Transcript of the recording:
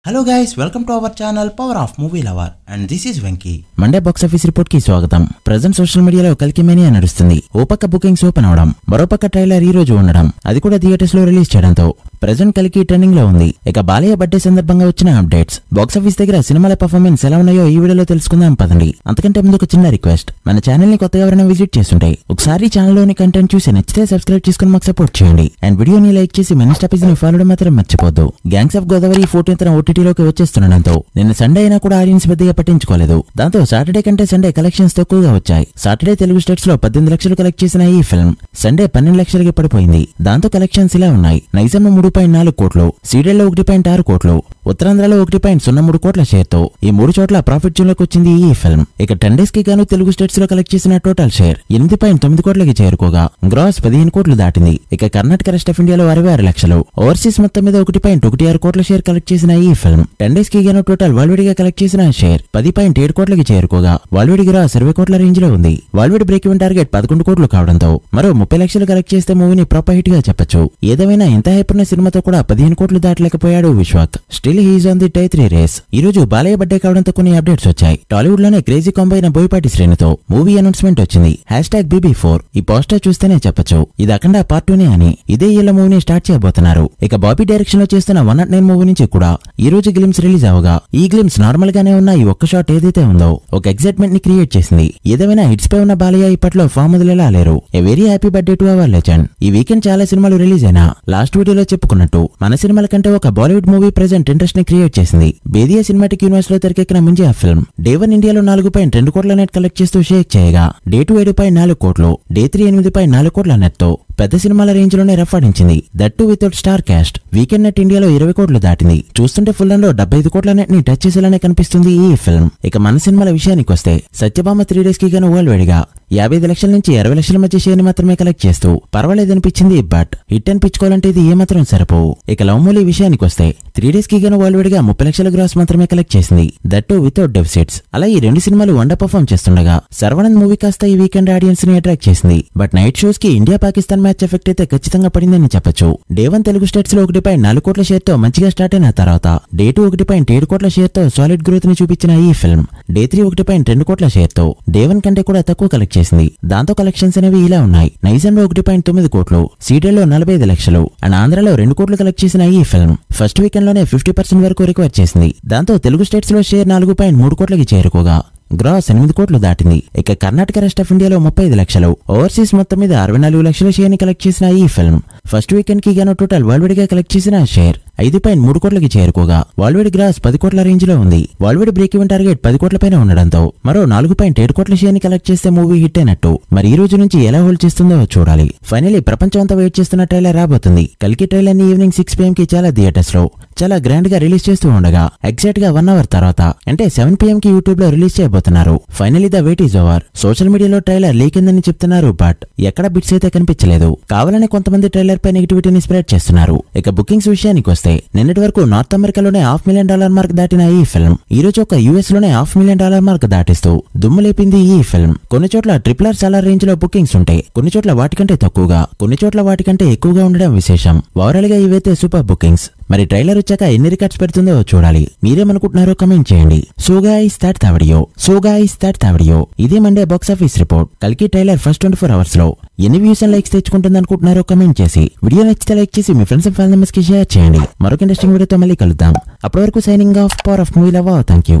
Hello guys, welcome to our channel power of movie lover and this is Venky. Monday box office report కి స్వాగతం. Present social మీడియాలో కల్కి mania నడుస్తుంది. ఓ పక్క bookings open అవడం, మరోపక్క ట్రైలర్ ఈ రోజు ఉండడం, అది కూడా థియేటర్స్ లో రిలీజ్ చేయడంతో ప్రెజెంట్ కల్కి ట్రెండింగ్ లో ఉంది. ఇక బాలయ్య బర్త్డే సందర్భంగా వచ్చిన అప్డేట్స్, బాక్స్ ఆఫీస్ దగ్గర సినిమాల పర్ఫార్మెన్స్ ఎలా ఉన్నాయో ఈ వీడియోలో తెలుసుకుందాం పదండి. అంతకంటే ముందు ఒక చిన్న రిక్వెస్ట్, మన ఛానల్ ని కొత్తగా ఎవరైనా విజిట్ చేస్తుంటే ఒకసారి ఛానల్ లోని కంటెంట్ చూసి నచ్చితే సబ్స్క్రైబ్ చేసుకుని మాకు సపోర్ట్ చేయండి. అండ్ వీడియోని లైక్ చేసి మన టాపిక్స్ ని ఫాలో మాత్రం మర్చిపోద్దు. గ్యాంగ్స్ ఆఫ్ గోదావరి 14th ఓటీటీలోకి వచ్చేస్తుండడంతో నిన్న సండే అయినా కూడా ఆడియన్స్ పెద్దగా పట్టించుకోలేదు. దాంతో సాటర్డే కంటే సండే కలెక్షన్స్ తక్కువగా వచ్చాయి. సాటర్డే తెలుగు స్టేట్స్ లో 18 లక్షలు కలెక్ట్ చేసిన ఈ ఫిల్మ్ సండే 12 లక్షలకి పడిపోయింది. దాంతో కలెక్షన్స్ ఇలా ఉన్నాయి: నైజంలో 3.4 కోట్లు, సీడెల్లో 1.6 కోట్లు, ఉత్తరాంధ్రలో 1.03 కోట్ల షేర్ తో ఈ 3 చోట్ల ప్రాఫిట్ జోన్ లోకి వచ్చింది ఈ ఫిల్మ్. ఇక 10 days కి గాను తెలుగు స్టేట్స్ లో కలెక్ట్ చేసిన టోటల్ షేర్ 8.9 కోట్లకి చేరుకోగా గ్రాస్ 15 కోట్లు దాటింది. ఇక కర్ణాటక రెస్ట్ ఆఫ్ ఇండియాలో 66 లక్షలు, ఓవర్సీస్ మొత్తం మీద 1.16 కోట్ల షేర్ కలెక్ట్ చేసిన ఈ ఫిల్మ్ 10 days కి గాను టోటల్ వాల్వేడిగా కలెక్ట్ చేసిన షేర్ 10.7 కోట్లకి చేరుకోగా వాల్వేడి గ్రాస్ 20 కోట్ల రేంజ్ లో ఉంది. వాల్వేడి బ్రేక్ ఈవెన్ టార్గెట్ 11 కోట్లు కావడంతో మరో 30 లక్షలు కలెక్ట్ చేస్తే మూవీని ప్రాపర్ హిట్ గా చెప్పొచ్చు. ఏదేమైనా ఇంత హైప్ ఉన్న సినిమాతో కూడా 15 కోట్లు దాటలేకపోయాడు Vishwak. Still he's on the tier 3 race. ఈ రోజు బాలయ్య బర్త్డే కావడంతో కొన్ని అప్డేట్స్ వచ్చాయి. టాలీవుడ్ లోనే క్రేజీ కాంబో అయిన బోయపాటి శ్రేణితో మూవీ అనౌన్స్మెంట్ వచ్చింది. #BB4. ఈ పోస్టర్ చూస్తేనే చెప్పొచ్చు ఇది అఖండ పార్ట్ 2 అని. ఇదే ఇళ్ల మూవీని స్టార్ట్ చేయబోతున్నారు. ఇక బాబీ డైరెక్షన్ లో చేస్తున్న 109 మూవీ నుంచి కూడా ఈ రోజు గ్లిమ్స్ రిలీజ్ అవగా ఈ గ్లిమ్స్ నార్మల్ గానే ఉన్న ఈ ఒక్క షాట్ ఏదైతే ఉందో ఒక ఎక్సైట్మెంట్ ని క్రియేట్ చేసింది. ఏదేమైనా హిట్స్ పై ఉన్న బాలయ్య ఇప్పట్లో ఫామ్ వదిలేలా లేరు. A very happy birthday to our legend. ఈ వీకెండ్ చాలా సినిమాలు రిలీజ్ అయినా లాస్ట్ వీడియోలో చెప్పుకున్నట్టు మన సినిమాల కంటే ఒక బాలీవుడ్ మూవీ ప్రెజెంట్ ఇంట్రెస్ట్ ని క్రియేట్ చేసింది. బేదియా సినిమాటిక్ యూనివర్స్ లో తెరకెక్కిన ముంజియా ఫిల్మ్ డే 1 ఇండియాలో 4.2 కోట్ల నెట్ కలెక్ట్ చేస్తూ షేక్ చేయగా డే 2 7.4 కోట్లు, డే 3 8.4 కోట్ల నెట్ తో పెద్ద సినిమాల రేంజ్ లోనే రఫాడించింది. That too without star cast. Weekend net ఇండియాలో 20 కోట్లు దాటింది. చూస్తుంటే ఫుల్ లో 75 కోట్ల నెట్ ని టచ్ చేసేలానే కనిపిస్తుంది ఈ ఫిల్మ్. ఇక మన సినిమాల విషయానికి వస్తే సత్యభామ 3 days కి గాను వరల్డ్ వైడ్ గా 55 లక్షల నుంచి 60 లక్షల మధ్య షేర్ ని మాత్రమే కలెక్ట్ చేస్తూ పర్వాలేదనిపించింది. బట్ హిట్ అనిపించుకోవాలంటే ఇది ఏమాత్రం సరిపోవు. ఇక లవ్ మూలీ విషయానికి వస్తే 3 days కి గాను వరల్డ్ వైడ్ గా 30 లక్షల గ్రాస్ మాత్రమే కలెక్ట్ చేసింది. That too without deficits. అలా ఈ 2 సినిమాలు వండర్ పర్ఫార్మ్ చేస్తుండగా సర్వనంద్ మూవీ కాస్త ఈ వీకెండ్ ఆడియన్స్ ని అట్రాక్ట్ చేసింది. బట్ నైట్ షోస్ కి ఇండియా పాకిస్తాన్ మ్యాచ్ ఎఫెక్ట్ అయితే ఖచ్చితంగా పడిందని చెప్పొచ్చు. డే 1 తెలుగు స్టేట్స్ లో 1.4 కోట్ల షేర్ తో మంచిగా స్టార్ట్ అయిన తర్వాత డే 2 1.7 కోట్ల షేర్ తో సాలిడ్ గ్రోత్ ని చూపించిన ఈ ఫిల్మ్ డే 3 1.2 కోట్ల షేర్ తో డే 1 కంటే కూడా తక్కువ కలెక్ట్ చేసింది. దాంతో కలెక్షన్స్ అనేవి ఇలా ఉన్నాయి: నైజంలో 1.9 కోట్లు, సీడెల్లో 45 లక్షలు అండ్ ఆంధ్రలో 2 కోట్లు కలెక్ట్ చేసిన ఈ ఫిల్మ్ ఫస్ట్ వీకెండ్ లోనే 50% వరకు రికవర్ చేసింది. దాంతో తెలుగు స్టేట్స్ లో షేర్ 4.3 కోట్లకి చేరుకోగా గ్రాస్ 8 కోట్లు దాటింది. ఇక కర్ణాటక రెస్ట్ ఆఫ్ ఇండియాలో 35 లక్షలు, ఓవర్సీస్ మొత్తం మీద 64 లక్షల షేర్ ని కలెక్ట్ చేసిన ఈ ఫిల్మ్ ఫస్ట్ వీకెండ్ కి గాను టోటల్ వరల్డ్ గా కలెక్ట్ చేసిన షేర్ 5.3 కోట్లకి చేరుకోగా వరల్డ్ గ్రాస్ 10 కోట్ల రేంజ్ లో ఉంది. వరల్డ్ బ్రేక్ ఈవెన్ టార్గెట్ 10 కోట్ల పైన ఉండడంతో మరో 4.7 కోట్ల షేర్ ని కలెక్ట్ చేస్తే మూవీ హిట్ అయినట్టు. మరి ఈ రోజు నుంచి ఎలా హోల్డ్ చేస్తుందో చూడాలి. ఫైనలీ ప్రపంచం అంతా వెయిట్ చేస్తున్న ట్రైలర్ రాబోతుంది. కల్కి ట్రైలర్ ని ఈవినింగ్ 6 PM కి చాలా థియేటర్స్ లో చాలా గ్రాండ్ గా రిలీజ్ చేస్తూ ఉండగా ఎగ్జాక్ట్ గా 1 hour తర్వాత అంటే 7 PM కి యూట్యూబ్ లో రిలీజ్ చేయబోతున్నారు. Finally the wait is over. Social మీడియాలో ట్రైలర్ లీక్ అయిందని చెప్తున్నారు. బట్ ఎక్కడ బిట్స్ అయితే కనిపించలేదు. కావాలని కొంతమంది ట్రైలర్ పై నెగిటివిటీని స్ప్రెడ్ చేస్తున్నారు. ఇక బుకింగ్స్ విషయానికి వస్తే నిన్నటి వరకు నార్త్ అమెరికాలోనే $500,000 మార్క్ దాటిన ఈ ఫిల్మ్ ఈ రోజు ఒక US లోనే $500,000 మార్క్ దాటిస్తూ దుమ్ము లేపింది ఈ ఫిల్మ్. కొన్ని చోట్ల RRR రేంజ్ లో బుకింగ్స్ ఉంటే కొన్ని చోట్ల వాటికంటే తక్కువగా, కొన్ని చోట్ల వాటికంటే ఎక్కువగా ఉండడం విశేషం. ఓవరాల్ గా ఇవైతే సూపర్ బుకింగ్స్. మరి ట్రైలర్ వచ్చాక ఎన్ని రికార్డ్స్ పెడుతుందో చూడాలి. మీరేమనుకుంటున్నారో కమెంట్ చేయండి. So guys that the video. ఇదే మండే బాక్స్ ఆఫీస్ రిపోర్ట్. కల్కి ట్రైలర్ ఫస్ట్ 24 hours లో ఎన్ని వ్యూస్ అండ్ లైక్స్ తెచ్చుకుంటుంది అనుకుంటున్నారో కమెంట్ చేసి వీడియో నచ్చితే లైక్ చేసి మీ ఫ్రెండ్స్ అండ్ ఫ్యామిలీ మెంబర్స్ కి షేర్ చేయండి. మరొక ఇంట్రెస్టింగ్ వీడియోతో మళ్ళీ కలుద్దాం. అప్పటి వరకు signing off power of movie lover. Thank you.